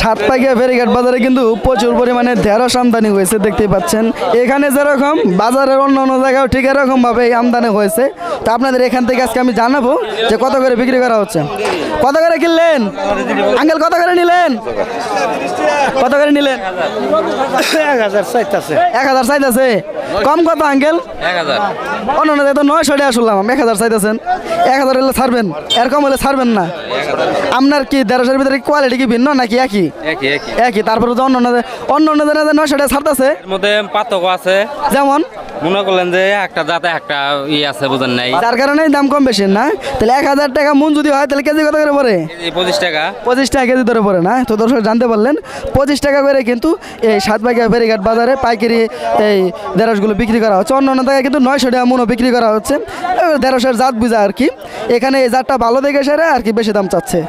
সাতপাইকা ফেরিঘাট বাজারে কিন্তু প্রচুর পরিমাণে ঢেঁড়স আমদানি হয়েছে দেখতেই পাচ্ছেন। এখানে যেরকম বাজারের অন্য অন্য জায়গাও ঠিক এরকম ভাবে আমদানি হয়েছে। তা আপনাদের এখান থেকে আজকে আমি জানাবো যে কত করে বিক্রি করা হচ্ছে। কত করে কিনলেন আঙ্কেল, কত করে নিলেন, কত করে নিলেন? 1000 চাইতাছে। 1000 চাইতেছে, কম কত আঙ্কেল? 1000। অন্য অন্য জায়গায় তো 900 টাকা শুনলাম, 1000 চাইতেছেন। 1000 হলে ছাড়বেন, এরকম হলে ছাড়বেন না। আপনার কি ঢেঁড়সের ভিতরে কোয়ালিটি কি ভিন্ন নাকি একই? একই। তারপরে তো অন্য অন্য জায়গায় 900 টাকা ছাড়তেছে, এর মধ্যে পার্থক্য আছে। যেমন মনে করলেন যে একটা জাতে একটা আছে, বুঝেন নাই, যার কারণে দাম কম বেশি না। তাহলে 1000 টাকা মন যদি হয় তাহলে কেজি কত করে পড়ে? 25 টাকা। 25 টাকা কেজি ধরে পড়ে না? তো দর্শক জানতে পারলেন 25 টাকা করে কিন্তু এই সাতপাইকা ফেরিঘাট বাজারে পাইকারি এই ঢেঁড়সগুলো বিক্রি করা হচ্ছে। অন্য অন্য জায়গায় কিন্তু 900 টাকা মনও বিক্রি করা হচ্ছে। ঢেঁড়সের জাত বুঝা আর কি, এখানে এই জাতটা ভালো দেখে সেরে আর কি বেশি দাম চাচ্ছে।